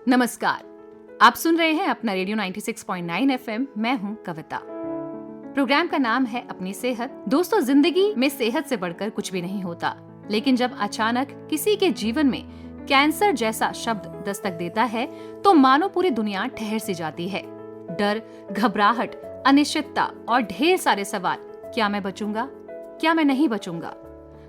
नमस्कार, आप सुन रहे हैं अपना रेडियो 96.9 एफएम। मैं हूं कविता। प्रोग्राम का नाम है अपनी सेहत। दोस्तों, जिंदगी में सेहत से बढ़कर कुछ भी नहीं होता, लेकिन जब अचानक किसी के जीवन में कैंसर जैसा शब्द दस्तक देता है तो मानो पूरी दुनिया ठहर सी जाती है। डर, घबराहट, अनिश्चितता और ढेर सारे सवाल। क्या मैं बचूंगा? क्या मैं नहीं बचूंगा?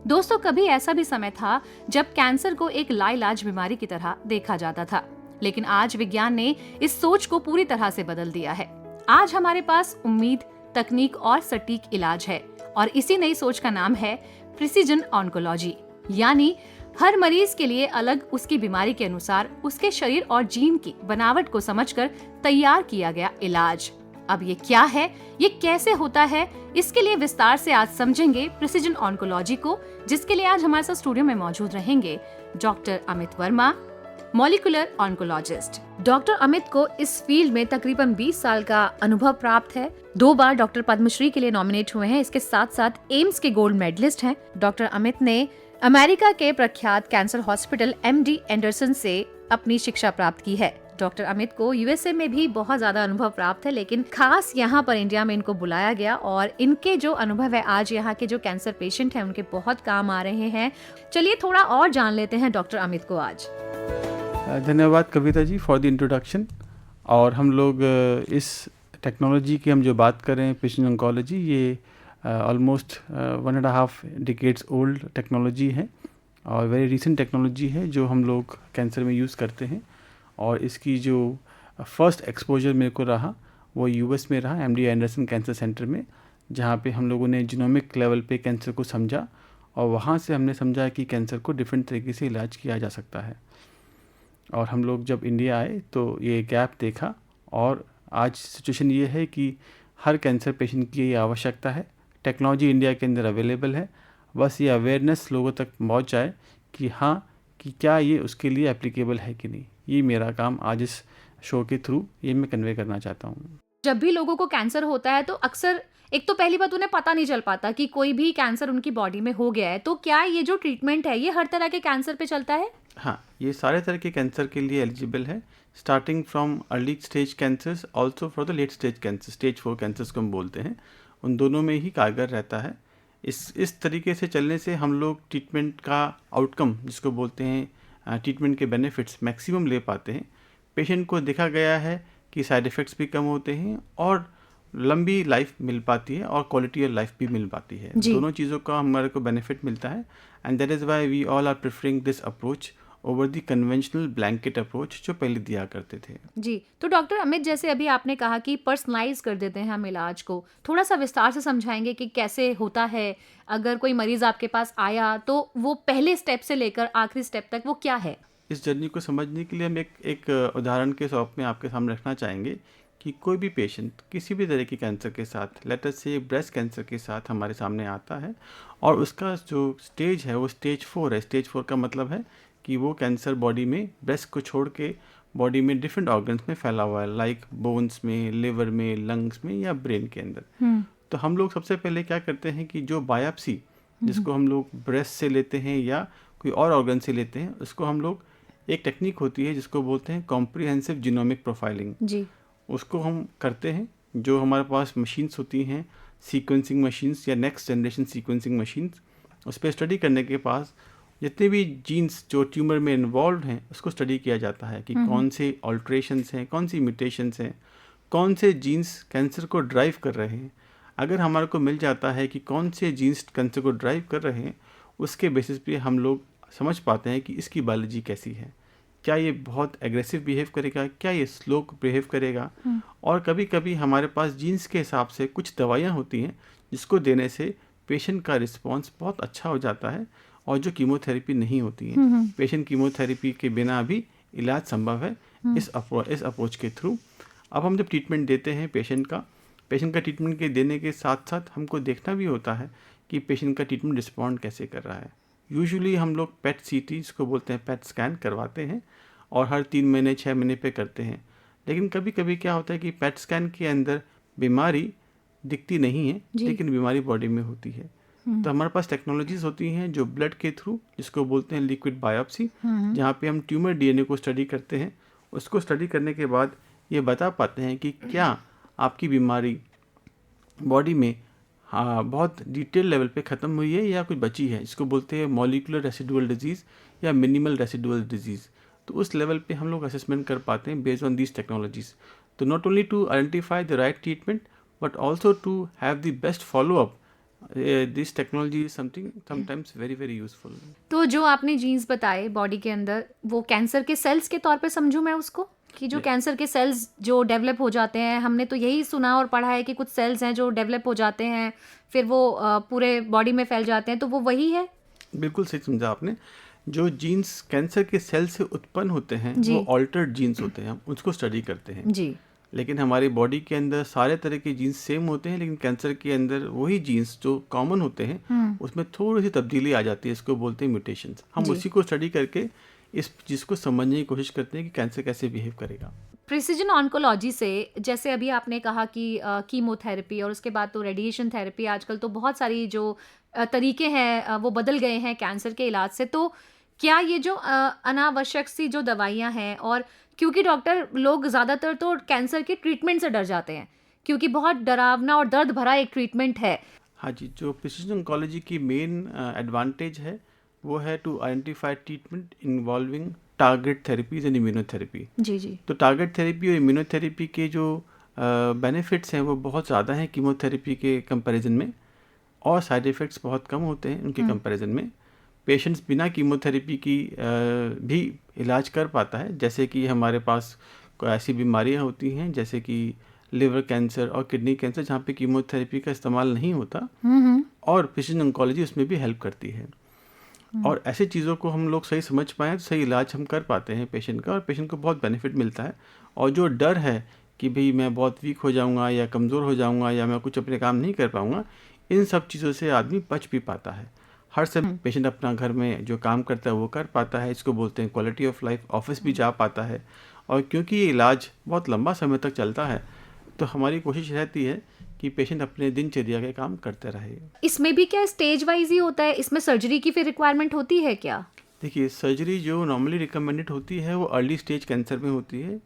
दोस्तों, कभी ऐसा भी समय था जब कैंसर को एक लाइलाज बीमारी की तरह देखा जाता था, लेकिन आज विज्ञान ने इस सोच को पूरी तरह से बदल दिया है। आज हमारे पास उम्मीद, तकनीक और सटीक इलाज है, और इसी नई सोच का नाम है प्रिसिजन ऑन्कोलॉजी। यानी हर मरीज के लिए अलग, उसकी बीमारी के अनुसार उसके शरीर और जीन की बनावट को समझकर तैयार किया गया इलाज। अब ये क्या है, ये कैसे होता है, इसके लिए विस्तार से आज समझेंगे प्रिसिजन ऑन्कोलॉजी को, जिसके लिए आज हमारे साथ स्टूडियो में मौजूद रहेंगे doctor Amit Verma, molecular oncologist. Doctor Amit को इस फील्ड में तकरीबन 20 साल का अनुभव प्राप्त है। 2 बार डॉक्टर पद्मश्री के लिए नॉमिनेट हुए हैं। इसके साथ साथ एम्स के गोल्ड मेडलिस्ट हैं। डॉक्टर अमित ने अमेरिका के प्रख्यात कैंसर हॉस्पिटल MD एंडरसन से अपनी शिक्षा प्राप्त की है। डॉक्टर अमित को USA में भी बहुत ज्यादा अनुभव प्राप्त है, लेकिन खास यहाँ पर इंडिया में इनको बुलाया गया और इनके जो अनुभव है आज यहाँ के जो कैंसर पेशेंट हैं उनके बहुत काम आ रहे हैं। चलिए थोड़ा और जान लेते हैं डॉक्टर अमित को आज। धन्यवाद Kavita ji for the introduction. और हम लोग इस टेक्नोलॉजी की हम जो बात कर रहे हैं, प्रिसिजन ऑन्कोलॉजी, ये ऑलमोस्ट 1.5 डिकेड्स ओल्ड टेक्नोलॉजी है और वेरी रीसेंट टेक्नोलॉजी है जो हम लोग कैंसर में यूज़ करते हैं। और इसकी जो फर्स्ट एक्सपोजर मेरे को रहा वो US में रहा, MD एंडरसन कैंसर सेंटर में, जहाँ पे हम लोगों ने जीनोमिक लेवल पे कैंसर को समझा और वहाँ से हमने समझा कि कैंसर को डिफरेंट तरीके से इलाज किया जा सकता है। और हम लोग जब इंडिया आए तो ये गैप देखा और आज सिचुएशन ये है कि हर कैंसर पेशेंट की ये आवश्यकता है। टेक्नोलॉजी इंडिया के अंदर अवेलेबल है, बस ये अवेयरनेस लोगों तक पहुंच जाए कि हाँ, कि क्या ये उसके लिए एप्लीकेबल है कि नहीं। ये मेरा काम आज इस शो के थ्रू ये मैं कन्वे करना चाहता हूँ। जब भी लोगों को कैंसर होता है तो अक्सर एक तो पहली बात उन्हें पता नहीं चल पाता कि कोई भी कैंसर उनकी बॉडी में हो गया है। तो क्या ये जो ट्रीटमेंट है ये हर तरह के कैंसर पे चलता है? हाँ, ये सारे तरह के कैंसर के लिए एलिजिबल है, starting from early stage cancers also for the late stage cancer. Stage 4 cancers को हम बोलते हैं, उन दोनों में ही कारगर रहता है। इस तरीके से चलने से हम लोग ट्रीटमेंट का आउटकम, जिसको बोलते हैं ट्रीटमेंट के बेनिफिट्स, मैक्सिमम ले पाते हैं। पेशेंट को देखा गया है कि साइड इफ़ेक्ट्स भी कम होते हैं और लंबी लाइफ मिल पाती है और क्वालिटी ऑफ लाइफ भी मिल पाती है। दोनों चीज़ों का हमारे को बेनिफिट मिलता है, and that is why we all are preferring this approach over the conventional blanket approach जो पहले दिया करते थे। जी, तो डॉक्टर अमित, जैसे अभी आपने कहा कि पर्सनलाइज कर देते हैं हम इलाज को, थोड़ा सा विस्तार से समझाएंगे कि कैसे होता है? अगर कोई मरीज आपके पास आया तो वो पहले स्टेप से लेकर आखिरी स्टेप तक वो क्या है? इस जर्नी को समझने के लिए हम एक उदाहरण के स्वरूप में आपके सामने रखना चाहेंगे कि कोई भी पेशेंट किसी भी तरह की कैंसर के साथ, लेट अस से ब्रेस्ट कैंसर के साथ हमारे सामने आता है और उसका जो स्टेज है वो स्टेज 4 है। स्टेज 4 का मतलब है कि वो कैंसर बॉडी में, ब्रेस्ट को छोड़ के बॉडी में डिफरेंट ऑर्गन्स में फैला हुआ है, लाइक बोन्स में, लिवर में, लंग्स में या ब्रेन के अंदर। तो हम लोग सबसे पहले क्या करते हैं कि जो बायोप्सी, जिसको हम लोग ब्रेस्ट से लेते हैं या कोई और ऑर्गन से लेते हैं, उसको हम लोग, एक टेक्निक होती है जिसको बोलते हैं कॉम्प्रिहेंसिव जीनोमिक प्रोफाइलिंग जी, उसको हम करते हैं। जो हमारे पास मशीन्स होती हैं, सीक्वेंसिंग मशीन्स या नेक्स्ट जनरेशन सीक्वेंसिंग मशीन्स, उस पर स्टडी करने के पास जितने भी जीन्स जो ट्यूमर में इन्वॉल्व हैं उसको स्टडी किया जाता है कि कौन से ऑल्ट्रेशंस हैं, कौन सी म्यूटेशंस हैं, कौन से जीन्स कैंसर को ड्राइव कर रहे हैं। अगर हमारे को मिल जाता है कि कौन से जीन्स कैंसर को ड्राइव कर रहे हैं, उसके बेसिस पे हम लोग समझ पाते हैं कि इसकी बायोलॉजी कैसी है। क्या ये बहुत एग्रेसिव बिहेव करेगा, क्या ये स्लो बिहेव करेगा। और कभी कभी हमारे पास जीन्स के हिसाब से कुछ दवाइयाँ होती हैं जिसको देने से पेशेंट का रिस्पॉन्स बहुत अच्छा हो जाता है और जो कीमोथेरेपी नहीं होती है, पेशेंट कीमोथेरेपी के बिना भी इलाज संभव है इस अप्रोच के थ्रू। अब हम जब ट्रीटमेंट देते हैं पेशेंट का ट्रीटमेंट के देने के साथ साथ हमको देखना भी होता है कि पेशेंट का ट्रीटमेंट रिस्पॉन्ड कैसे कर रहा है। यूजुअली हम लोग PET CT, जिसको बोलते हैं PET स्कैन, करवाते हैं और हर 3 महीने 6 महीने पे करते हैं। लेकिन कभी कभी क्या होता है कि PET स्कैन के अंदर बीमारी दिखती नहीं है, लेकिन बीमारी बॉडी में होती है। तो हमारे पास टेक्नोलॉजीज होती हैं जो ब्लड के थ्रू, जिसको बोलते हैं लिक्विड बायोप्सी, जहाँ पे हम ट्यूमर DNA को स्टडी करते हैं उसको स्टडी करने के बाद ये बता पाते हैं कि क्या आपकी बीमारी बॉडी में बहुत डिटेल लेवल पे ख़त्म हुई है या कुछ बची है, इसको बोलते हैं मॉलिक्यूलर रेसिडुअल डिजीज़ या मिनिमल रेसिडुअल डिजीज़। तो उस लेवल पे हम लोग असेसमेंट कर पाते हैं बेस्ड ऑन दीज टेक्नोलॉजीज़। तो not only to identify the right treatment but also to have the best follow up, this technology is something sometimes very very useful. तो जो आपने जीन्स बताए बॉडी के अंदर, वो कैंसर के सेल्स के तौर पे समझूं मैं उसको, कि जो कैंसर के सेल्स जो डेवलप हो जाते हैं, हमने तो यही सुना और पढ़ा है कि कुछ सेल्स हैं जो डेवलप हो जाते हैं, फिर वो पूरे बॉडी में फैल जाते हैं, तो वो वही है? बिल्कुल सही समझा आपने। जो जीन्स कैंसर के सेल से उत्पन्न होते हैं वो ऑल्टर्ड जीन्स होते हैं, हम उसको स्टडी करते हैं जी। लेकिन हमारी बॉडी के अंदर सारे तरह के जीन्स सेम होते हैं, लेकिन कैंसर के अंदर वही जीन्स जो कॉमन होते हैं उसमें थोड़ी सी तब्दीली आ जाती है, इसको बोलते हैं म्यूटेशंस। हम उसी को स्टडी करके इस चीज़ को समझने की कोशिश करते हैं कि कैंसर कैसे बिहेव करेगा। प्रिसिजन ऑन्कोलॉजी से, जैसे अभी आपने कहा कि कीमोथेरेपी और उसके बाद तो रेडिएशन थेरेपी, आजकल तो बहुत सारी जो तरीके हैं वो बदल गए हैं कैंसर के इलाज से। तो क्या ये जो अनावश्यक सी जो दवाइयाँ हैं, और क्योंकि डॉक्टर लोग ज़्यादातर तो कैंसर के ट्रीटमेंट से डर जाते हैं क्योंकि बहुत डरावना और दर्द भरा एक ट्रीटमेंट है। हाँ जी, जो प्रिसिजन ऑन्कोलॉजी की मेन एडवांटेज है वो है to identify treatment involving target therapies and immunotherapy. जी जी। तो टारगेट थेरेपी और इम्यूनोथेरेपी के जो बेनिफिट्स हैं वो बहुत ज़्यादा हैं कीमोथेरेपी के कंपैरिजन में, और साइड इफ़ेक्ट्स बहुत कम होते हैं उनके कंपैरिजन में। पेशेंट्स बिना कीमोथेरेपी की भी इलाज कर पाता है, जैसे कि हमारे पास ऐसी बीमारियां होती हैं जैसे कि लिवर कैंसर और किडनी कैंसर जहाँ पे कीमोथेरेपी का इस्तेमाल नहीं होता, और प्रिसिजन ऑन्कोलॉजी उसमें भी हेल्प करती है। और ऐसी चीज़ों को हम लोग सही समझ पाएँ तो सही इलाज हम कर पाते हैं पेशेंट का, और पेशेंट को बहुत बेनिफिट मिलता है। और जो डर है कि भाई मैं बहुत वीक हो जाऊँगा या कमज़ोर हो जाऊँगा या मैं कुछ अपने काम नहीं कर पाऊँगा, इन सब चीज़ों से आदमी बच भी पाता है। हर समय पेशेंट अपना घर में जो काम करता है वो कर पाता है, इसको बोलते हैं क्वालिटी ऑफ लाइफ, ऑफिस भी जा पाता है। और क्योंकि ये इलाज बहुत लंबा समय तक चलता है तो हमारी कोशिश रहती है कि पेशेंट अपने दिनचर्या के काम करते रहे। इसमें भी क्या स्टेज वाइज ही होता है? इसमें सर्जरी की फिर रिक्वायरमेंट होती है क्या? देखिए, सर्जरी जो नॉर्मली रिकमेंडेड होती है वो अर्ली स्टेज कैंसर में होती है,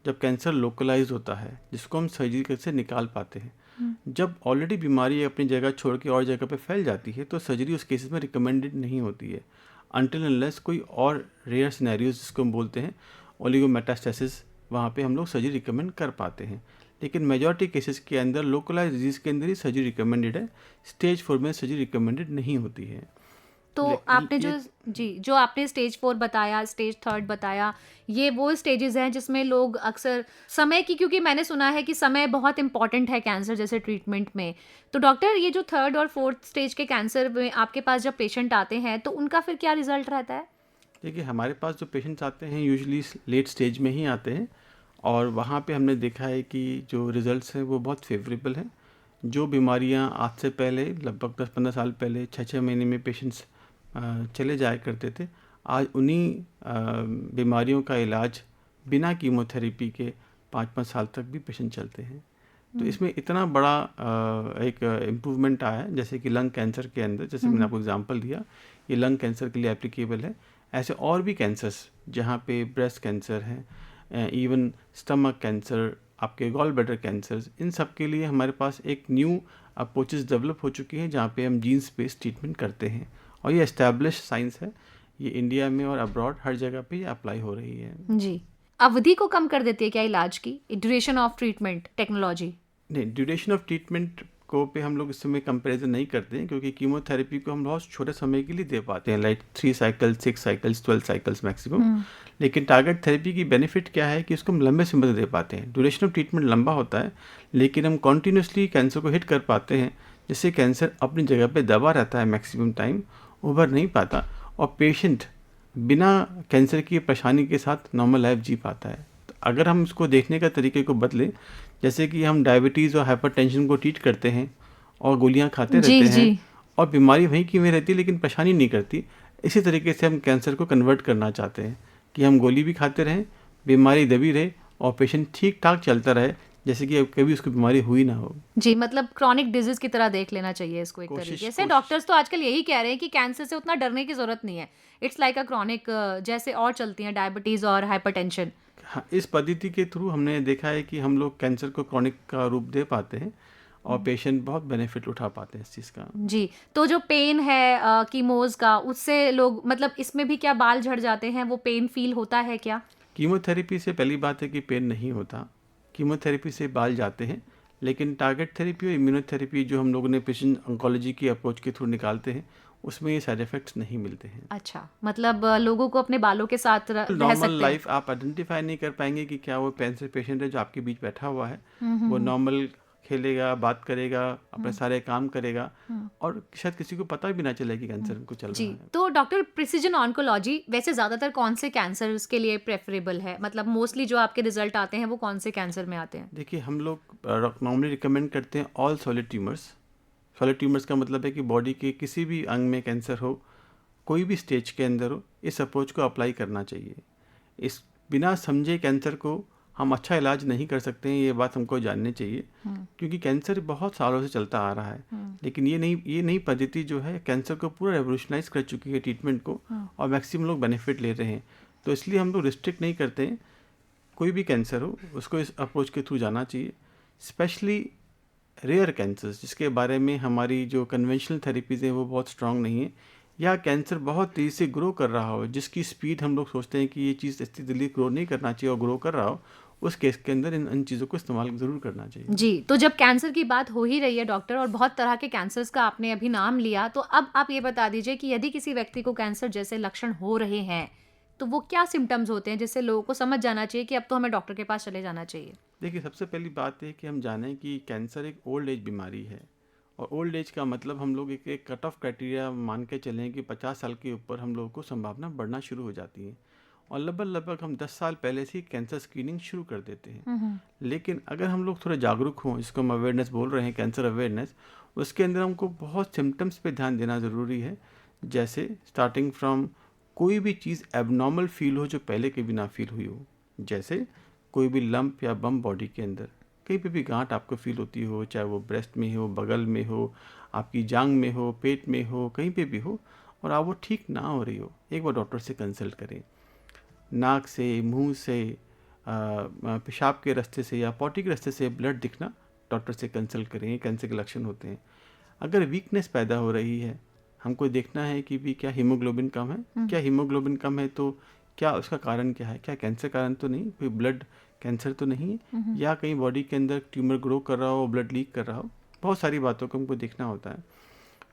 जब कैंसर लोकलाइज होता है जिसको हम सर्जरी से निकाल पाते हैं। जब ऑलरेडी बीमारी अपनी जगह छोड़ के और जगह पे फैल जाती है तो सर्जरी उस केसेस में रिकमेंडेड नहीं होती है, अनटिल अनलेस कोई और रेयर सिनेरियोज जिसको हम बोलते हैं ओलिगोमेटास्टेसिस, वहाँ पे हम लोग सर्जरी रिकमेंड कर पाते हैं। लेकिन मेजॉरिटी केसेस के अंदर लोकलाइज डिजीज़ के अंदर ही सर्जरी रिकमेंडेड है, स्टेज 4 में सर्जरी रिकमेंडेड नहीं होती है। तो आपने जो आपने स्टेज 4 बताया, स्टेज 3 बताया, ये वो स्टेजेस हैं जिसमें लोग अक्सर समय की, क्योंकि मैंने सुना है कि समय बहुत इंपॉर्टेंट है कैंसर जैसे ट्रीटमेंट में। तो डॉक्टर, ये जो 3rd और 4th स्टेज के कैंसर में आपके पास जब पेशेंट आते हैं तो उनका फिर क्या रिजल्ट रहता है? देखिए, हमारे पास जो पेशेंट्स आते हैं यूजुअली लेट स्टेज में ही आते हैं, और वहाँ पे हमने देखा है कि जो रिज़ल्ट्स हैं वो बहुत फेवरेबल हैं। जो बीमारियाँ आज से पहले लगभग 10-15 साल पहले 6-6 महीने में पेशेंट्स चले जाया करते थे, आज उन्हीं बीमारियों का इलाज बिना कीमोथेरेपी के 5-5 साल तक भी पेशेंट चलते हैं। तो इसमें इतना बड़ा एक इम्प्रूवमेंट आया है, जैसे कि लंग कैंसर के अंदर, जैसे मैंने आपको एग्जांपल दिया, ये लंग कैंसर के लिए एप्लीकेबल है। ऐसे और भी कैंसर्स जहाँ पे ब्रेस्ट कैंसर है, इवन स्टमक कैंसर, आपके गॉल ब्लैडर कैंसर्स, इन सब के लिए हमारे पास एक न्यू अप्रोचेस डेवलप हो चुकी हैं जहाँ पे हम जीन्स बेस्ड ट्रीटमेंट करते हैं, और ये एस्टैब्लिश साइंस है। ये इंडिया में और अब्रॉड हर जगह पे ये अप्लाई हो रही है। जी। अवधि को कम कर देती है क्या इलाज की, ड्यूरेशन ऑफ ट्रीटमेंट टेक्नोलॉजी? नहीं, ड्यूरेशन ऑफ ट्रीटमेंट को पे हम लोग इस समय कंपैरिजन नहीं करते हैं, क्योंकि कीमोथेरेपी को हम बहुत छोटे समय के लिए दे पाते हैं, like 3 cycles, 6 cycles, 12 cycles maximum. लेकिन टारगेट थेरेपी की बेनिफिट क्या है कि इसको हम लंबे समय तक दे पाते हैं। ड्यूरेशन ऑफ ट्रीटमेंट लंबा होता है लेकिन हम कॉन्टीन्यूसली कैंसर को हिट कर पाते हैं, जिससे कैंसर अपनी जगह पे दबा रहता है मैक्सिमम टाइम, उभर नहीं पाता, और पेशेंट बिना कैंसर की परेशानी के साथ नॉर्मल लाइफ जी पाता है। तो अगर हम इसको देखने का तरीके को बदलें, जैसे कि हम डायबिटीज़ और हाइपरटेंशन को ट्रीट करते हैं और गोलियां खाते रहते हैं, और बीमारी वहीं की वहीं रहती है लेकिन परेशानी नहीं करती, इसी तरीके से हम कैंसर को कन्वर्ट करना चाहते हैं कि हम गोली भी खाते रहें, बीमारी दबी रहे और पेशेंट ठीक ठाक चलता रहे, जैसे कि अब कभी उसको बीमारी हुई ना हो। जी, मतलब क्रॉनिक डिजीज की तरह देख लेना चाहिए इसको एक कोशिश तरीके से। कोशिश डॉक्टर्स तो आजकल यही कह रहे हैं कि कैंसर से उतना डरने की ज़रूरत नहीं है। इट्स लाइक अ क्रॉनिक, जैसे और चलती हैं डायबिटीज़ और हाइपरटेंशन। हाँ, इस पद्धति के थ्रू हमने देखा है कि हम लोग कैंसर को क्रॉनिक का रूप दे पाते हैं और पेशेंट बहुत बेनिफिट उठा पाते हैं इस चीज़ का। जी, तो जो पेन है कीमोज़ का, उससे लोग मतलब इसमें भी क्या बाल झड़ जाते हैं? वो पेन फ़ील होता है क्या? कीमोथेरेपी से पहली बात है कि पेन नहीं होता। कीमोथेरेपी से बाल जाते हैं, लेकिन टारगेट थेरेपी और इम्यूनोथेरेपी जो हम लोगों ने पेशेंट ऑन्कोलॉजी की अप्रोच के थ्रू निकालते हैं, उसमें ये साइड इफ़ेक्ट्स नहीं मिलते हैं। अच्छा, मतलब लोगों को अपने बालों के साथ रह नॉर्मल सकते हैं। लाइफ आप आइडेंटिफाई नहीं कर पाएंगे कि क्या वो कैंसर पेशेंट है जो आपके बीच बैठा हुआ है। वो नॉर्मल खेलेगा, बात करेगा, अपने सारे काम करेगा और शायद किसी को पता भी ना चले कि कैंसर को चल जी, रहा है। तो डॉक्टर प्रिसिजन ऑन्कोलॉजी वैसे ज़्यादातर कौन से कैंसर्स के लिए प्रेफरेबल है? मतलब मोस्टली जो आपके रिजल्ट आते हैं वो कौन से कैंसर में आते हैं? देखिए, हम लोग नॉर्मली रिकमेंड करते हैं all solid tumours. Solid tumours का मतलब है कि बॉडी के किसी भी अंग में कैंसर हो, कोई भी स्टेज के अंदर हो, इस अप्रोच को अप्लाई करना चाहिए। इस बिना समझे कैंसर को हम अच्छा इलाज नहीं कर सकते हैं, ये बात हमको जाननी चाहिए। क्योंकि कैंसर बहुत सालों से चलता आ रहा है, लेकिन ये नई पद्धति जो है कैंसर को पूरा रेवोल्यूशनाइज कर चुकी है ट्रीटमेंट को, और मैक्सिमम लोग बेनिफिट ले रहे हैं। तो इसलिए हम लोग रिस्ट्रिक्ट नहीं करते हैं, कोई भी कैंसर हो उसको इस अप्रोच के थ्रू जाना चाहिए। स्पेशली रेयर कैंसर्स जिसके बारे में हमारी जो कन्वेंशनल थेरेपीज़ हैं वो बहुत स्ट्रांग नहीं है, या कैंसर बहुत तेज़ी से ग्रो कर रहा हो, जिसकी स्पीड हम लोग सोचते हैं कि ये चीज़ इतनी जल्दी ग्रो नहीं करना चाहिए और ग्रो कर रहा हो, उस केस के अंदर इन चीज़ों को इस्तेमाल ज़रूर करना चाहिए। जी, तो जब कैंसर की बात हो ही रही है डॉक्टर, और बहुत तरह के कैंसर्स का आपने अभी नाम लिया, तो अब आप ये बता दीजिए कि यदि किसी व्यक्ति को कैंसर जैसे लक्षण हो रहे हैं, तो वो क्या सिम्पटम्स होते हैं जिससे लोगों को समझ जाना चाहिए कि अब तो हमें डॉक्टर के पास चले जाना चाहिए? देखिए, सबसे पहली बात है कि हम जानें कि कैंसर एक ओल्ड एज बीमारी है, और ओल्ड एज का मतलब हम लोग एक कट ऑफ क्राइटेरिया मान के चलें कि 50 साल के ऊपर हम लोगों को संभावना बढ़ना शुरू हो जाती है, और लगभग हम 10 साल पहले से ही कैंसर स्क्रीनिंग शुरू कर देते हैं। लेकिन अगर हम लोग थोड़े जागरूक हों, जिसको हम अवेयरनेस बोल रहे हैं, कैंसर अवेयरनेस, उसके अंदर हमको बहुत सिम्टम्स पे ध्यान देना ज़रूरी है। जैसे स्टार्टिंग फ्रॉम कोई भी चीज़ एबनॉर्मल फील हो जो पहले कभी ना फील हुई हो, जैसे कोई भी लंप या बम बॉडी के अंदर, कहीं पे भी गांठ आपको फील होती हो, चाहे वो ब्रेस्ट में हो, बगल में हो, आपकी जांग में हो, पेट में हो, कहीं पे भी हो, और आप वो ठीक ना हो रही हो, एक बार डॉक्टर से कंसल्ट करें। नाक से, मुंह से, पेशाब के रास्ते से या पॉटी के रास्ते से ब्लड दिखना, डॉक्टर से कंसल्ट करें, ये कैंसर के लक्षण होते हैं। अगर वीकनेस पैदा हो रही है, हमको देखना है कि भी क्या हीमोग्लोबिन कम है, क्या हीमोग्लोबिन कम है तो क्या उसका कारण क्या है, क्या कैंसर कारण तो नहीं, कोई ब्लड कैंसर तो नहीं है, या कहीं बॉडी के अंदर ट्यूमर ग्रो कर रहा हो, ब्लड लीक कर रहा हो, बहुत सारी बातों को हमको देखना होता है।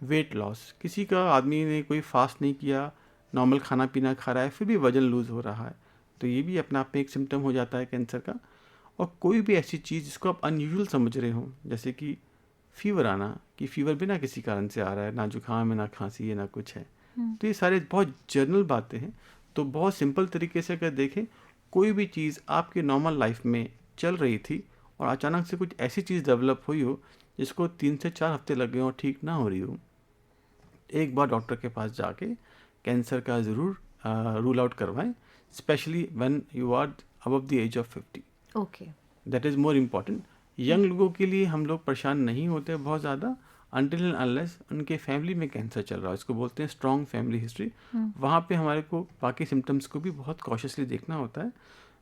वेट लॉस, किसी का आदमी ने कोई फास्ट नहीं किया, नॉर्मल खाना पीना खा रहा है, फिर भी वजन लूज़ हो रहा है, तो ये भी अपने आप में एक सिम्टम हो जाता है कैंसर का। और कोई भी ऐसी चीज़ जिसको आप अनयूजुअल समझ रहे हो, जैसे कि फीवर आना, कि फीवर बिना किसी कारण से आ रहा है, ना जुकाम है, ना खांसी है, ना कुछ है, तो ये सारे बहुत जनरल बातें हैं। तो बहुत सिंपल तरीके से अगर देखें, कोई भी चीज़ आपके नॉर्मल लाइफ में चल रही थी और अचानक से कुछ ऐसी चीज़ डेवलप हुई हो जिसको 3 से 4 हफ्ते लग गए और ठीक ना हो रही हो, एक बार डॉक्टर के पास जाके कैंसर का ज़रूर रूल आउट करवाएं, specially when you are above the age of 50। Okay. That is more important. Young लोगों के लिए हम लोग परेशान नहीं होते बहुत ज़्यादा, अनटिल एंड अनलेस उनके फैमिली में कैंसर चल रहा है, इसको बोलते हैं स्ट्रॉन्ग फैमिली हिस्ट्री। वहाँ पे हमारे को बाकी सिम्टम्स को भी बहुत कॉशियसली देखना होता है।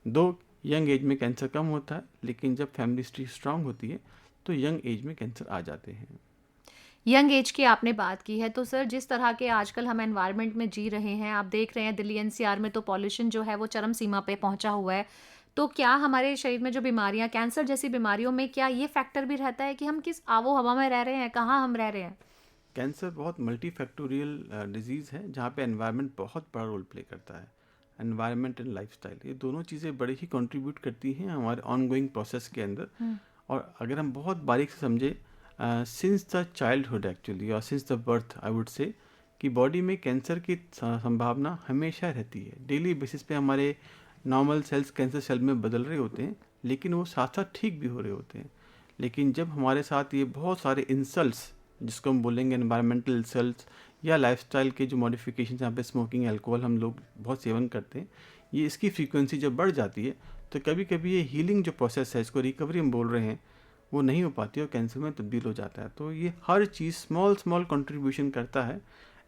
दो यंग एज में कैंसर कम होता है, लेकिन जब फैमिली हिस्ट्री स्ट्रांग होती है तो यंग एज में कैंसर आ जाते हैं। यंग एज की आपने बात की है, तो सर जिस तरह के आजकल हम एनवायरनमेंट में जी रहे हैं, आप देख रहे हैं दिल्ली एनसीआर में तो पॉल्यूशन जो है वो चरम सीमा पे पहुंचा हुआ है, तो क्या हमारे शरीर में जो बीमारियां, कैंसर जैसी बीमारियों में, क्या ये फैक्टर भी रहता है कि हम किस आबो हवा में रह रहे हैं, कहाँ हम रह रहे हैं? कैंसर बहुत मल्टीफैक्टोरियल डिजीज़ है, जहाँ पे एनवायरनमेंट बहुत बड़ा रोल प्ले करता है। एनवायरनमेंट एंड लाइफस्टाइल, ये दोनों चीज़ें बड़ी ही कंट्रीब्यूट करती हैं हमारे ऑनगोइंग प्रोसेस के अंदर। और अगर हम बहुत बारीक से समझे, सिंस द चाइल्डहुड एक्चुअली, और since the birth I would say, कि बॉडी में कैंसर की संभावना हमेशा रहती है। डेली बेसिस पे हमारे नॉर्मल सेल्स कैंसर सेल में बदल रहे होते हैं, लेकिन वो साथ साथ ठीक भी हो रहे होते हैं। लेकिन जब हमारे साथ ये बहुत सारे इंसल्ट्स जिसको हम बोलेंगे एनवायरमेंटल इंसल्ट्स या लाइफस्टाइल के जो मॉडिफिकेशन, जहाँ पे स्मोकिंग, अल्कोहल हम लोग बहुत सेवन करते हैं, ये इसकी फ्रीक्वेंसी जब बढ़ जाती है तो कभी कभी ये हीलिंग जो प्रोसेस है, इसको रिकवरी हम बोल रहे हैं, वो नहीं हो पाती और कैंसर में तब्दील हो जाता है। तो ये हर चीज़ स्मॉल स्मॉल कंट्रीब्यूशन करता है।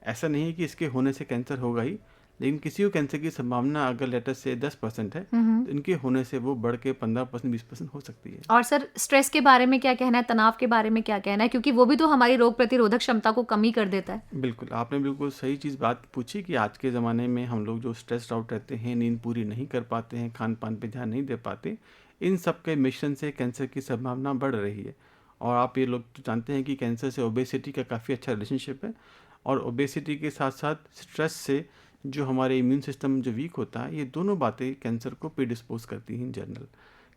ऐसा नहीं है कि इसके होने से कैंसर होगा ही, लेकिन किसी को कैंसर की संभावना अगर लेटर से 10% है तो इनके होने से वो बढ़ के 15%, 20% हो सकती है। और सर, स्ट्रेस के बारे में क्या कहना है, तनाव के बारे में क्या कहना है, क्योंकि वो भी तो हमारी रोग प्रतिरोधक क्षमता को कमी कर देता है। बिल्कुल, आपने बिल्कुल सही चीज़ बात पूछी कि आज के ज़माने में हम लोग जो स्ट्रेस्ड आउट रहते हैं, नींद पूरी नहीं कर पाते हैं, खान पान पे ध्यान नहीं दे पाते, इन सब के मिश्रण से कैंसर की संभावना बढ़ रही है। और आप ये लोग तो जानते हैं कि कैंसर से ओबेसिटी का काफ़ी अच्छा रिलेशनशिप है, और ओबेसिटी के साथ साथ स्ट्रेस से जो हमारे इम्यून सिस्टम जो वीक होता है, ये दोनों बातें कैंसर को प्रीडिस्पोज करती हैं इन जनरल।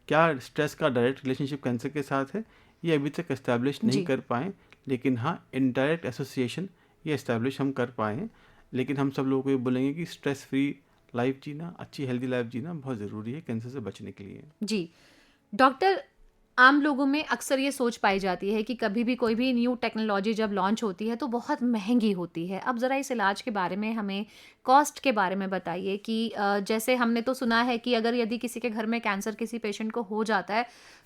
क्या स्ट्रेस का डायरेक्ट रिलेशनशिप कैंसर के साथ है, ये अभी तक एस्टैब्लिश नहीं जी। कर पाए, लेकिन हाँ, इनडायरेक्ट एसोसिएशन ये एस्टैब्लिश हम कर पाए हैं। लेकिन हम सब लोगों को ये बोलेंगे कि स्ट्रेस फ्री लाइफ जीना, अच्छी हेल्दी लाइफ जीना बहुत ज़रूरी है कैंसर से बचने के लिए। जी डॉक्टर, आम लोगों में अक्सर ये सोच पाई जाती है कि कभी भी कोई भी न्यू टेक्नोलॉजी जब लॉन्च होती है तो बहुत महंगी होती है। अब ज़रा इस इलाज के बारे में हमें कॉस्ट के बारे में बताइए कि जैसे हमने तो सुना है कि अगर यदि किसी के घर में कैंसर किसी पेशेंट को हो जाता है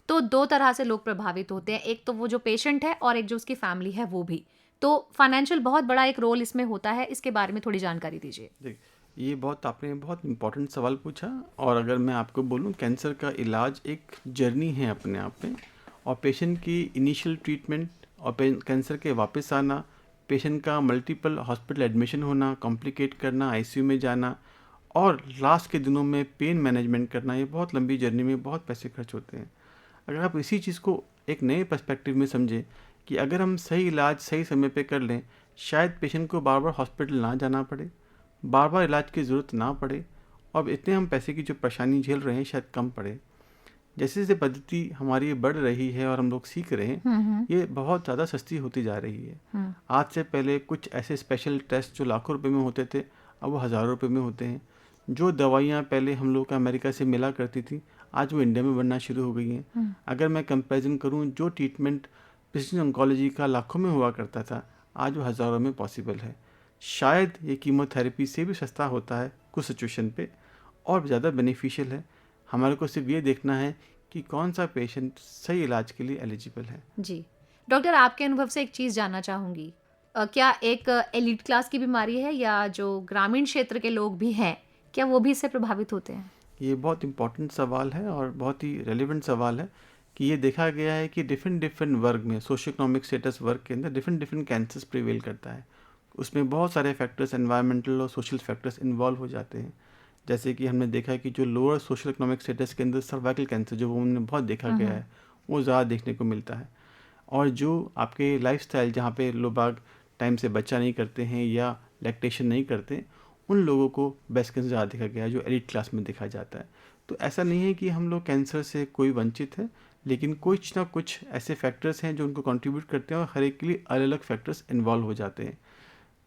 तो दो तरह से लोग प्रभावित होते हैं, एक तो वो जो पेशेंट है और एक जो उसकी फैमिली है वो भी। तो फाइनेंशियल बहुत बड़ा एक रोल इसमें होता है, इसके बारे में थोड़ी जानकारी दीजिए। देख, ये आपने बहुत इम्पोर्टेंट सवाल पूछा। और अगर मैं आपको बोलूँ, कैंसर का इलाज एक जर्नी है अपने आप में, और पेशेंट की इनिशियल ट्रीटमेंट और कैंसर के वापस आना, पेशेंट का मल्टीपल हॉस्पिटल एडमिशन होना, कॉम्प्लिकेट करना, आईसीयू में जाना, और लास्ट के दिनों में पेन मैनेजमेंट करना, ये बहुत लंबी जर्नी में बहुत पैसे खर्च होते हैं। अगर आप इसी चीज़ को एक नए पर्सपेक्टिव में समझें कि अगर हम सही इलाज सही समय पे कर लें, शायद पेशेंट को बार बार हॉस्पिटल ना जाना पड़े, बार बार इलाज की ज़रूरत ना पड़े, और इतने हम पैसे की जो परेशानी झेल रहे हैं शायद कम पड़े। जैसे जैसे पद्धति हमारी ये बढ़ रही है और हम लोग सीख रहे हैं, ये बहुत ज़्यादा सस्ती होती जा रही है। आज से पहले कुछ ऐसे स्पेशल टेस्ट जो लाखों रुपए में होते थे, अब वो हज़ारों रुपए में होते हैं। जो दवाइयाँ पहले हम लोग को अमेरिका से मिला करती थी, आज वो इंडिया में बनना शुरू हो गई हैं। अगर मैं कंपैरिजन करूँ, जो ट्रीटमेंट प्रिसीजन ऑन्कोलॉजी का लाखों में हुआ करता था, आज वो हज़ारों में पॉसिबल है। शायद ये कीमोथेरेपी से भी सस्ता होता है कुछ सिचुएशन पे, और ज़्यादा बेनिफिशियल है। हमारे को सिर्फ ये देखना है कि कौन सा पेशेंट सही इलाज के लिए एलिजिबल है। जी डॉक्टर, आपके अनुभव से एक चीज़ जानना चाहूँगी, क्या एक एलिट क्लास की बीमारी है या जो ग्रामीण क्षेत्र के लोग भी हैं, क्या वो भी इससे प्रभावित होते हैं? ये बहुत इंपॉर्टेंट सवाल है और बहुत ही रेलिवेंट सवाल है कि ये देखा गया है कि डिफरेंट वर्ग में, सोशो इकोनॉमिक स्टेटस वर्ग के अंदर डिफरेंट कैंसर्स प्रिवेल करता है। उसमें बहुत सारे फैक्टर्स, एनवायरमेंटल और सोशल फैक्टर्स इन्वॉल्व हो जाते हैं। जैसे कि हमने देखा है कि जो लोअर सोशल इकोनॉमिक स्टेटस के अंदर सर्वाइकल कैंसर जो वुमेन में बहुत देखा गया है, वो ज़्यादा देखने को मिलता है। और जो आपके लाइफस्टाइल, जहाँ पे लोग बाग टाइम से बच्चा नहीं करते हैं या लैक्टेशन नहीं करते, उन लोगों को ब्रेस्ट कैंसर ज़्यादा देखा गया है, जो एलिट क्लास में देखा जाता है। तो ऐसा नहीं है कि हम लोग कैंसर से कोई वंचित है, लेकिन कुछ ना कुछ ऐसे फैक्टर्स हैं जो उनको कंट्रीब्यूट करते हैं, और हर एक के लिए अलग अलग फैक्टर्स इन्वॉल्व हो जाते हैं।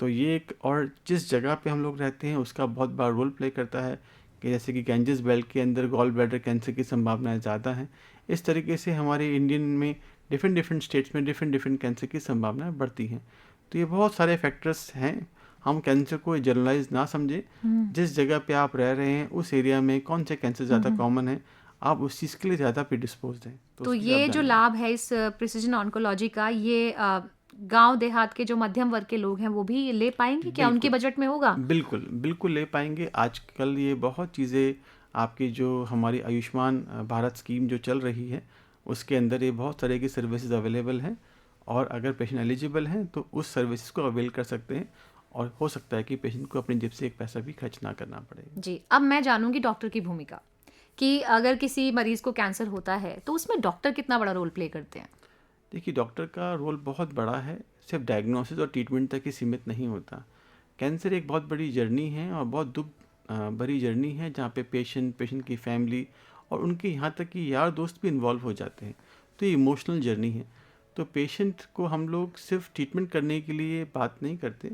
तो ये एक, और जिस जगह पे हम लोग रहते हैं उसका बहुत बड़ा रोल प्ले करता है कि जैसे कि गैंजेस बेल्ट के अंदर गॉल ब्लैडर कैंसर की संभावनाएं ज़्यादा हैं। इस तरीके से हमारे इंडियन में डिफरेंट स्टेट्स में डिफरेंट कैंसर की संभावनाएं बढ़ती हैं। तो ये बहुत सारे फैक्टर्स हैं। हम कैंसर को जनरलाइज ना समझें, जिस जगह पे आप रह रहे हैं उस एरिया में कौन से कैंसर ज़्यादा कॉमन है, आप उस चीज़ के लिए ज़्यादा प्रिडिस्पोज्ड हैं। तो ये जो लाभ है इस प्रिसिजन ऑन्कोलॉजी का, ये गांव देहात के जो मध्यम वर्ग के लोग हैं वो भी ले पाएंगे क्या? उनके बजट में होगा? बिल्कुल बिल्कुल ले पाएंगे। आजकल ये बहुत चीज़ें, आपकी जो हमारी आयुष्मान भारत स्कीम जो चल रही है, उसके अंदर ये बहुत तरह की सर्विसेज अवेलेबल हैं, और अगर पेशेंट एलिजिबल हैं तो उस सर्विसेज को अवेल कर सकते हैं, और हो सकता है कि पेशेंट को अपनी जेब से एक पैसा भी खर्च ना करना पड़े। जी, अब मैं जानूंगी डॉक्टर की भूमिका, कि अगर किसी मरीज को कैंसर होता है तो उसमें डॉक्टर कितना बड़ा रोल प्ले करते हैं? देखिए, डॉक्टर का रोल बहुत बड़ा है, सिर्फ डायग्नोसिस और ट्रीटमेंट तक ही सीमित नहीं होता। कैंसर एक बहुत बड़ी जर्नी है, और बहुत दुख भरी जर्नी है, जहाँ पे पेशेंट की फैमिली और उनके यहाँ तक कि यार दोस्त भी इन्वॉल्व हो जाते हैं। तो ये इमोशनल जर्नी है। तो पेशेंट को हम लोग सिर्फ ट्रीटमेंट करने के लिए बात नहीं करते,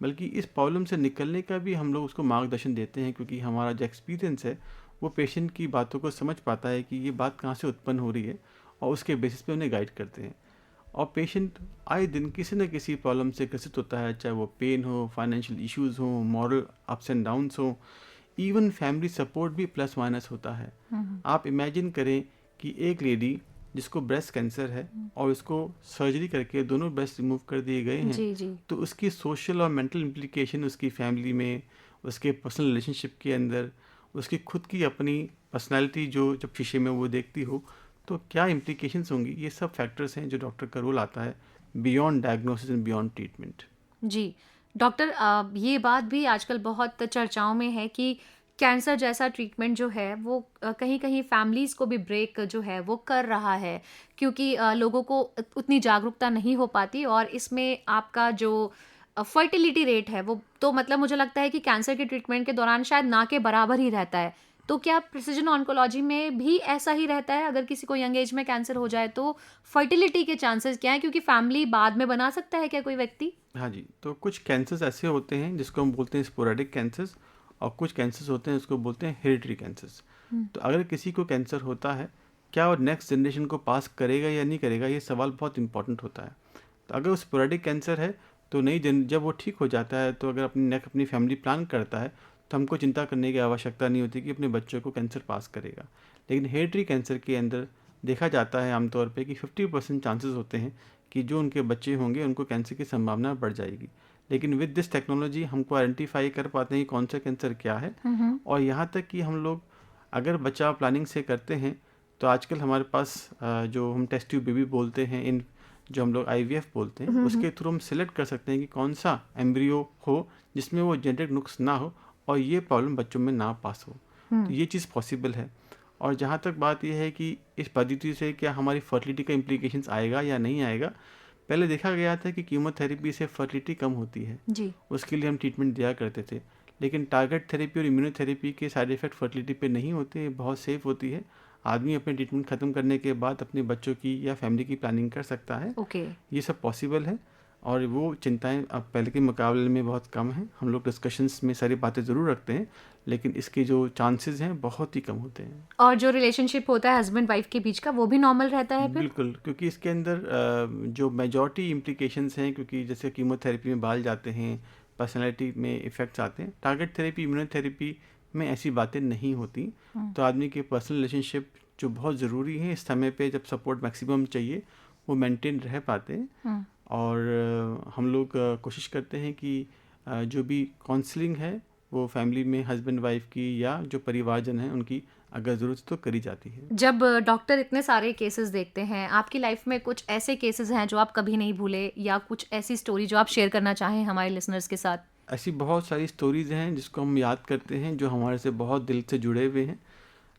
बल्कि इस प्रॉब्लम से निकलने का भी हम लोग उसको मार्गदर्शन देते हैं, क्योंकि हमारा जो एक्सपीरियंस है वो पेशेंट की बातों को समझ पाता है कि ये बात कहाँ से उत्पन्न हो रही है, और उसके बेसिस पे उन्हें गाइड करते हैं। और पेशेंट आए दिन किसी न किसी प्रॉब्लम से ग्रसित होता है, चाहे वो पेन हो, फाइनेंशियल इश्यूज हो, मॉरल अप्स एंड डाउन्स हो, इवन फैमिली सपोर्ट भी प्लस माइनस होता है। आप इमेजिन करें कि एक लेडी जिसको ब्रेस्ट कैंसर है और उसको सर्जरी करके दोनों ब्रेस्ट रिमूव कर दिए गए हैं, जी जी। तो उसकी सोशल और मेंटल इम्प्लीकेशन उसकी फैमिली में, उसके पर्सनल रिलेशनशिप के अंदर, उसकी खुद की अपनी पर्सनालिटी जो जब शीशे में वो देखती हो तो क्या इम्प्लीकेशंस होंगी, ये सब फैक्टर्स हैं जो डॉक्टर का रोल आता है beyond diagnosis and beyond treatment. जी डॉक्टर, ये बात भी आजकल बहुत चर्चाओं में है कि कैंसर जैसा ट्रीटमेंट जो है वो कहीं कहीं फैमिलीज़ को भी ब्रेक जो है वो कर रहा है, क्योंकि लोगों को उतनी जागरूकता नहीं हो पाती, और इसमें आपका जो फर्टिलिटी रेट है वो तो मतलब मुझे लगता है कि कैंसर के ट्रीटमेंट के दौरान शायद ना के बराबर ही रहता है। तो क्या प्रिसिजन ऑन्कोलॉजी में भी ऐसा ही रहता है? अगर किसी को यंग एज में कैंसर हो जाए तो फर्टिलिटी के चांसेस क्या है, क्योंकि फैमिली बाद में बना सकता है क्या कोई व्यक्ति? हाँ जी, तो कुछ कैंसर्स ऐसे होते हैं जिसको हम बोलते हैं स्पोरेडिक कैंसर्स, और कुछ कैंसर्स होते हैं जिसको बोलते हैं हेरिडिटरी कैंसर्स। तो अगर किसी को कैंसर होता है, क्या वो नेक्स्ट जनरेशन को पास करेगा या नहीं करेगा, ये सवाल बहुत इंपॉर्टेंट होता है। तो अगर वो स्पोरेडिक कैंसर है तो जब वो ठीक हो जाता है, तो अगर अपनी फैमिली प्लान करता है तो हमको चिंता करने की आवश्यकता नहीं होती कि अपने बच्चों को कैंसर पास करेगा। लेकिन हेरिडिटरी कैंसर के अंदर देखा जाता है आमतौर पे कि 50% चांसेस होते हैं कि जो उनके बच्चे होंगे उनको कैंसर की संभावना बढ़ जाएगी। लेकिन विद दिस टेक्नोलॉजी हमको आइडेंटिफाई कर पाते हैं कि कौन सा कैंसर क्या है। और यहाँ तक कि हम लोग अगर बचाव प्लानिंग से करते हैं तो आजकल हमारे पास जो हम टेस्ट ट्यूब बेबी बोलते हैं, इन जो हम लोग IVF बोलते हैं, उसके थ्रू हम सिलेक्ट कर सकते हैं कि कौन सा एम्ब्रियो हो जिसमें वो जेनेटिक नुक्स ना हो और ये प्रॉब्लम बच्चों में ना पास हो। तो ये चीज़ पॉसिबल है। और जहाँ तक बात यह है कि इस पद्धति से क्या हमारी फर्टिलिटी का इम्प्लीकेशंस आएगा या नहीं आएगा, पहले देखा गया था कि कीमोथेरेपी से फर्टिलिटी कम होती है जी। उसके लिए हम ट्रीटमेंट दिया करते थे। लेकिन टारगेट थेरेपी और इम्यूनोथेरेपी के साइड इफ़ेक्ट फर्टिलिटी पे नहीं होते, बहुत सेफ होती है। आदमी अपने ट्रीटमेंट ख़त्म करने के बाद अपने बच्चों की या फैमिली की प्लानिंग कर सकता है। ओके। ये सब पॉसिबल है और वो चिंताएं अब पहले के मुकाबले में बहुत कम हैं। हम लोग डिस्कशंस में सारी बातें ज़रूर रखते हैं, लेकिन इसके जो चांसेस हैं बहुत ही कम होते हैं। और जो रिलेशनशिप होता है हस्बैंड वाइफ के बीच का, वो भी नॉर्मल रहता है फिर? बिल्कुल, क्योंकि इसके अंदर जो मेजॉरिटी इम्प्लीकेशंस हैं, क्योंकि जैसे कीमोथेरेपी में बाल जाते हैं, पर्सनैलिटी में इफ़ेक्ट्स आते हैं, टारगेट थेरेपी इम्यूनोथेरेपी में ऐसी बातें नहीं होती। तो आदमी के पर्सनल रिलेशनशिप जो बहुत ज़रूरी है इस समय पे, जब सपोर्ट मैक्सिमम चाहिए, वो मेंटेन रह पाते हैं। और हम लोग कोशिश करते हैं कि जो भी काउंसलिंग है वो फैमिली में हस्बैंड वाइफ की या जो परिवारजन हैं उनकी अगर ज़रूरत तो करी जाती है। जब डॉक्टर इतने सारे केसेस देखते हैं, आपकी लाइफ में कुछ ऐसे केसेस हैं जो आप कभी नहीं भूले, या कुछ ऐसी स्टोरी जो आप शेयर करना चाहें हमारे लिसनर्स के साथ? ऐसी बहुत सारी स्टोरीज़ हैं जिसको हम याद करते हैं, जो हमारे से बहुत दिल से जुड़े हुए हैं।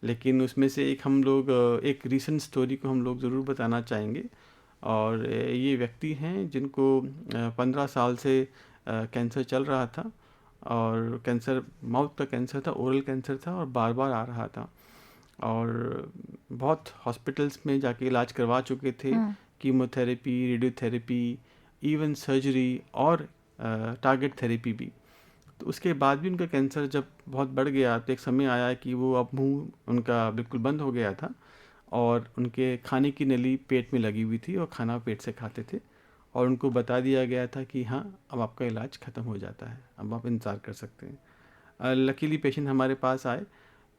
लेकिन उसमें से एक रीसेंट स्टोरी को हम लोग ज़रूर बताना चाहेंगे। और ये व्यक्ति हैं जिनको 15 साल से कैंसर चल रहा था, और कैंसर माउथ का कैंसर था, ओरल कैंसर था, और बार बार आ रहा था। और बहुत हॉस्पिटल्स में जाके इलाज करवा चुके थे, कीमोथेरेपी, रेडियोथेरेपी, इवन सर्जरी और टारगेट थेरेपी भी। तो उसके बाद भी उनका कैंसर जब बहुत बढ़ गया तो एक समय आया कि वो अब मुंह उनका बिल्कुल बंद हो गया था, और उनके खाने की नली पेट में लगी हुई थी और खाना पेट से खाते थे, और उनको बता दिया गया था कि हाँ अब आपका इलाज ख़त्म हो जाता है, अब आप इंतज़ार कर सकते हैं। लकीली पेशेंट हमारे पास आए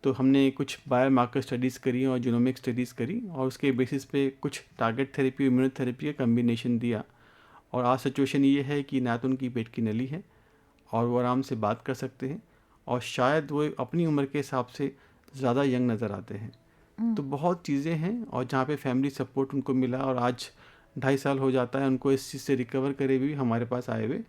तो हमने कुछ बायोमार्कर स्टडीज़ करी और जीनोमिक स्टडीज़ करी, और उसके बेसिस पे कुछ टारगेट थेरेपी, इम्यूनोथेरेपी का कम्बिनेशन दिया। और आज सिचुएशन ये है कि ना तो उनकी पेट की नली है और वो आराम से बात कर सकते हैं, और शायद वो अपनी उम्र के हिसाब से ज़्यादा यंग नज़र आते हैं। तो बहुत चीज़ें हैं, और जहाँ पे फैमिली सपोर्ट उनको मिला, और आज 2.5 साल हो जाता है उनको इस चीज़ से रिकवर करे भी हमारे पास आए हुए,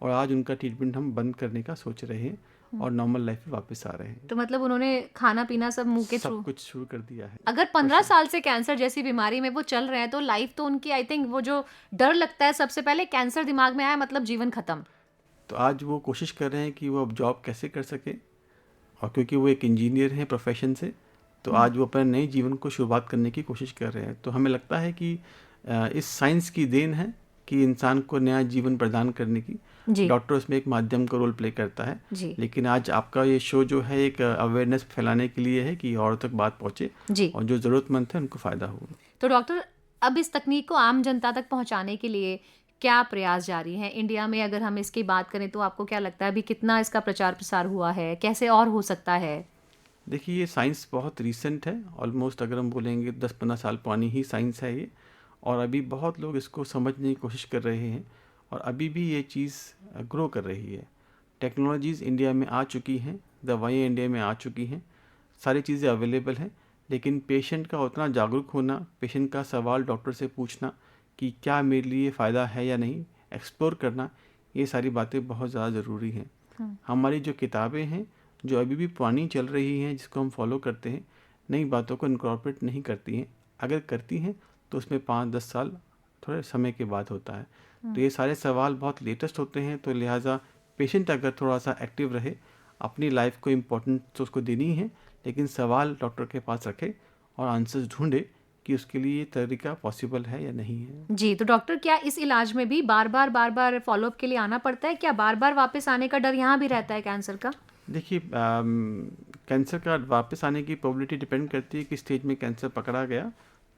और आज उनका ट्रीटमेंट हम बंद करने का सोच रहे हैं और नॉर्मल लाइफ में वापस आ रहे हैं। तो मतलब उन्होंने खाना पीना सब मुंह के थ्रू सब कुछ शुरू कर दिया है। अगर 15 साल से कैंसर जैसी बीमारी में वो चल रहे हैं तो लाइफ तो उनकी, आई थिंक वो जो डर लगता है सबसे पहले कैंसर दिमाग में आया मतलब जीवन खत्म। तो आज वो कोशिश कर रहे हैं कि वो अब जॉब कैसे कर सके, और क्योंकि वो एक इंजीनियर हैं प्रोफेशन से, तो आज वो अपने नए जीवन को शुरुआत करने की कोशिश कर रहे हैं। तो हमें लगता है कि इस साइंस की देन है कि इंसान को नया जीवन प्रदान करने की। डॉक्टर उसमें एक माध्यम का रोल प्ले करता है, लेकिन आज आपका ये शो जो है एक अवेयरनेस फैलाने के लिए है कि और तक बात पहुँचे और जो ज़रूरतमंद है उनको फ़ायदा हो। तो डॉक्टर, अब इस तकनीक को आम जनता तक पहुंचाने के लिए क्या प्रयास जारी हैं? इंडिया में अगर हम इसकी बात करें तो आपको क्या लगता है अभी कितना इसका प्रचार प्रसार हुआ है? कैसे और हो सकता है? देखिए, ये साइंस बहुत रीसेंट है, ऑलमोस्ट अगर हम बोलेंगे 10-15 साल पुरानी ही साइंस है ये। और अभी बहुत लोग इसको समझने की कोशिश कर रहे हैं और अभी भी ये चीज़ ग्रो कर रही है। टेक्नोलॉजीज़ इंडिया में आ चुकी हैं, दवाइयाँ इंडिया में आ चुकी हैं, सारी चीज़ें अवेलेबल हैं, लेकिन पेशेंट का उतना जागरूक होना, पेशेंट का सवाल डॉक्टर से पूछना कि क्या मेरे लिए फ़ायदा है या नहीं, एक्सप्लोर करना, ये सारी बातें बहुत ज़्यादा ज़रूरी हैं। हमारी जो किताबें हैं, जो अभी भी पुरानी चल रही हैं, जिसको हम फॉलो करते हैं, नई बातों को इनकॉर्पोरेट नहीं करती हैं। अगर करती हैं तो उसमें 5-10 साल थोड़े समय के बाद होता है। तो ये सारे सवाल बहुत लेटेस्ट होते हैं, तो लिहाजा पेशेंट अगर थोड़ा सा एक्टिव रहे, अपनी लाइफ को इम्पोर्टेंट तो उसको देनी है, लेकिन सवाल डॉक्टर के पास रखे और आंसर्स ढूंढे कि उसके लिए ये तरीका पॉसिबल है या नहीं है। जी, तो डॉक्टर क्या इस इलाज में भी बार-बार फॉलोअप के लिए आना पड़ता है? क्या बार-बार वापस आने का डर यहाँ भी रहता है कैंसर का? देखिए, कैंसर का वापस आने की प्रोबेबिलिटी डिपेंड करती है कि स्टेज में कैंसर पकड़ा गया।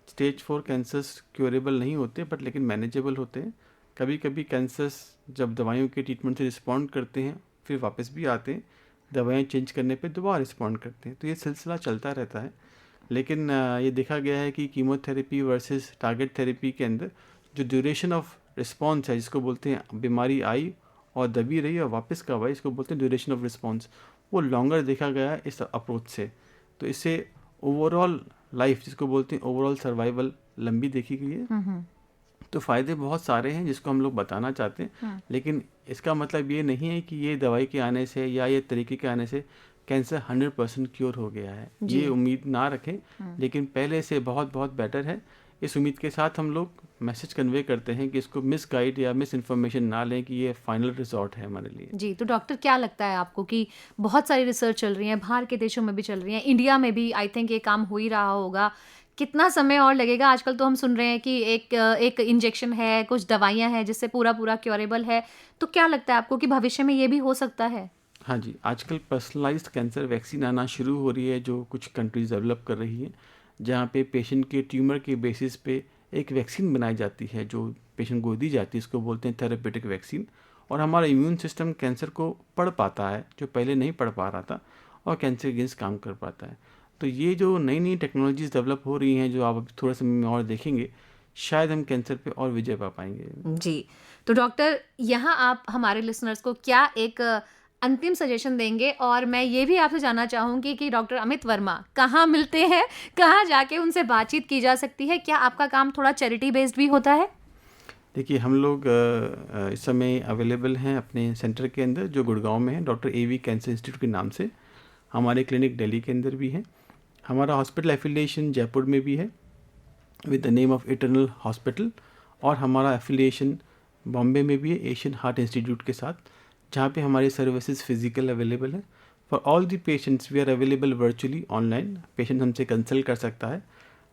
स्टेज 4 कैंसर्स क्योरेबल नहीं होते, बट लेकिन मैनेजेबल होते हैं। कभी कभी कैंसर्स जब दवाइयों के ट्रीटमेंट से रिस्पॉन्ड करते हैं, फिर वापस भी आते हैं, दवाएं चेंज करने पे दोबारा रिस्पॉन्ड करते हैं, तो ये सिलसिला चलता रहता है। लेकिन ये देखा गया है कि कीमोथेरेपी वर्सेस टारगेट थेरेपी के अंदर जो ड्यूरेशन ऑफ रिस्पॉन्स है, जिसको बोलते हैं बीमारी आई और दबी रही और वापस कब आई, इसको बोलते हैं ड्यूरेशन ऑफ रिस्पॉन्स, वो लॉन्गर देखा गया है इस अप्रोच से। तो इससे ओवरऑल लाइफ, जिसको बोलते हैं ओवरऑल सर्वाइवल, लंबी देखी गई है। तो फ़ायदे बहुत सारे हैं जिसको हम लोग बताना चाहते हैं, लेकिन इसका मतलब ये नहीं है कि ये दवाई के आने से या ये तरीके के आने से कैंसर 100% क्योर हो गया है, ये उम्मीद ना रखें। लेकिन पहले से बहुत बहुत बेटर है। इस उम्मीद के साथ हम लोग मैसेज कन्वे करते हैं कि इसको मिस गाइड या मिस इन्फॉर्मेशन ना लें कि ये फाइनल रिजॉर्ट है हमारे लिए। जी, तो डॉक्टर क्या लगता है आपको कि बहुत सारी रिसर्च चल रही है, बाहर के देशों में भी चल रही है, इंडिया में भी आई थिंक ये काम हो ही रहा होगा, कितना समय और लगेगा? आजकल तो हम सुन रहे हैं कि एक इंजेक्शन है, कुछ दवाइयाँ हैं जिससे पूरा क्योरेबल है, तो क्या लगता है आपको कि भविष्य में ये भी हो सकता है? हाँ जी, आजकल पर्सनलाइज्ड कैंसर वैक्सीन आना शुरू हो रही है, जो कुछ कंट्रीज डेवलप कर रही हैं, जहाँ पे पेशेंट के ट्यूमर के बेसिस पे एक वैक्सीन बनाई जाती है जो पेशेंट को दी जाती है, इसको बोलते हैं थेरेपेटिक वैक्सीन। और हमारा इम्यून सिस्टम कैंसर को पढ़ पाता है, जो पहले नहीं पढ़ पा रहा था, और कैंसर अगेंस्ट काम कर पाता है। तो ये जो नई नई टेक्नोलॉजीज डेवलप हो रही हैं, जो आप अभी थोड़ा समय में और देखेंगे, शायद हम कैंसर पे और विजय पा पाएंगे। जी, तो डॉक्टर यहाँ आप हमारे लिसनर्स को क्या एक अंतिम सजेशन देंगे? और मैं ये भी आपसे जानना चाहूँगी कि डॉक्टर अमित वर्मा कहाँ मिलते हैं, कहाँ जाके उनसे बातचीत की जा सकती है? क्या आपका काम थोड़ा चैरिटी बेस्ड भी होता है? देखिए, हम लोग इस समय अवेलेबल हैं अपने सेंटर के अंदर, जो गुड़गांव में है, डॉक्टर AV कैंसर इंस्टीट्यूट के नाम से। हमारे क्लिनिक दिल्ली के अंदर भी है। हमारा हॉस्पिटल एफिलिएशन जयपुर में भी है with the name of eternal hospital, और हमारा एफिलिएशन बॉम्बे में भी है एशियन हार्ट इंस्टीट्यूट के साथ, जहाँ पे हमारी सर्विसेज फिजिकल अवेलेबल है। For all the patients we are available virtually online, patient हमसे कंसल्ट कर सकता है।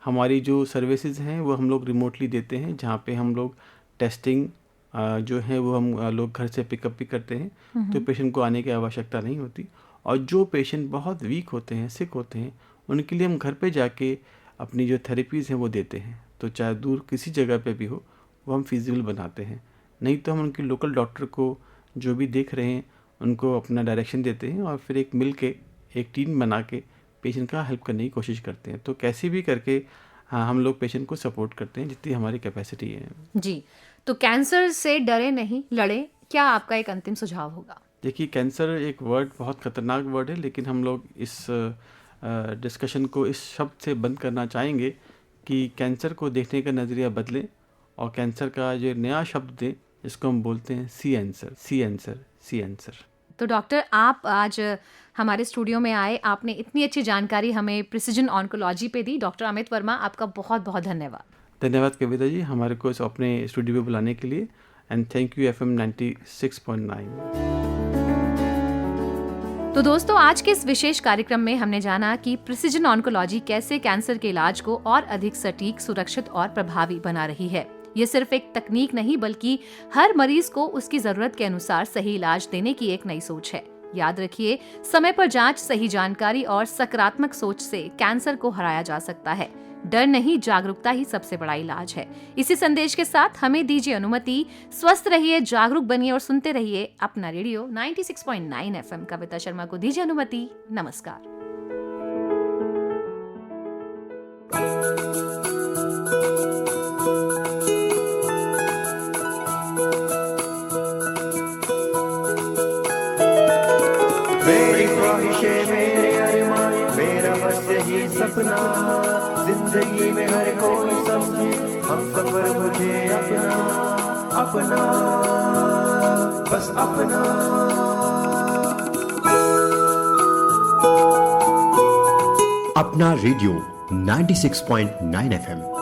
हमारी जो सर्विसेज हैं वो हम लोग रिमोटली देते हैं, जहाँ पे हम लोग टेस्टिंग जो है वो हम लोग घर से पिकअप भी करते हैं, तो पेशेंट को आने की आवश्यकता नहीं होती। और जो पेशेंट बहुत वीक होते हैं, सिक होते हैं, उनके लिए हम घर पे जाके अपनी जो थेरेपीज़ हैं वो देते हैं। तो चाहे दूर किसी जगह पे भी हो, वो हम फिजिबल बनाते हैं। नहीं तो हम उनके लोकल डॉक्टर को जो भी देख रहे हैं उनको अपना डायरेक्शन देते हैं, और फिर एक मिल के एक टीम बना के पेशेंट का हेल्प करने की कोशिश करते हैं। तो कैसे भी करके हम लोग पेशेंट को सपोर्ट करते हैं जितनी हमारी कैपेसिटी है। जी, तो कैंसर से डरे नहीं, लड़े, क्या आपका एक अंतिम सुझाव होगा? देखिए, कैंसर एक वर्ड बहुत ख़तरनाक वर्ड है, लेकिन हम लोग इस डिस्कशन को इस शब्द से बंद करना चाहेंगे कि कैंसर को देखने का नज़रिया बदलें, और कैंसर का जो नया शब्द दें जिसको हम बोलते हैं सी आंसर। तो डॉक्टर, आप आज हमारे स्टूडियो में आए, आपने इतनी अच्छी जानकारी हमें प्रिसिजन ऑन्कोलॉजी पे दी। डॉक्टर अमित वर्मा, आपका बहुत बहुत धन्यवाद। धन्यवाद कविता जी, हमारे को अपने स्टूडियो में बुलाने के लिए, एंड थैंक यू FM 96.9। तो दोस्तों, आज के इस विशेष कार्यक्रम में हमने जाना कि प्रिसिजन ऑन्कोलॉजी कैसे कैंसर के इलाज को और अधिक सटीक, सुरक्षित और प्रभावी बना रही है। ये सिर्फ एक तकनीक नहीं, बल्कि हर मरीज को उसकी जरूरत के अनुसार सही इलाज देने की एक नई सोच है। याद रखिए, समय पर जांच, सही जानकारी और सकारात्मक सोच से कैंसर को हराया जा सकता है। डर नहीं, जागरूकता ही सबसे बड़ा इलाज है। इसी संदेश के साथ हमें दीजिए अनुमति। स्वस्थ रहिए, जागरूक बनिए और सुनते रहिए अपना रेडियो 96.9 FM। कविता शर्मा को दीजिए अनुमति। नमस्कार। मेरी ख्वाहिशें, मेरे अरमान, मेरा बस यही सपना, जिंदगी में हर कोई समझे हम सफर मुझे अपना, अपना, बस अपना। अपना रेडियो 96.9 FM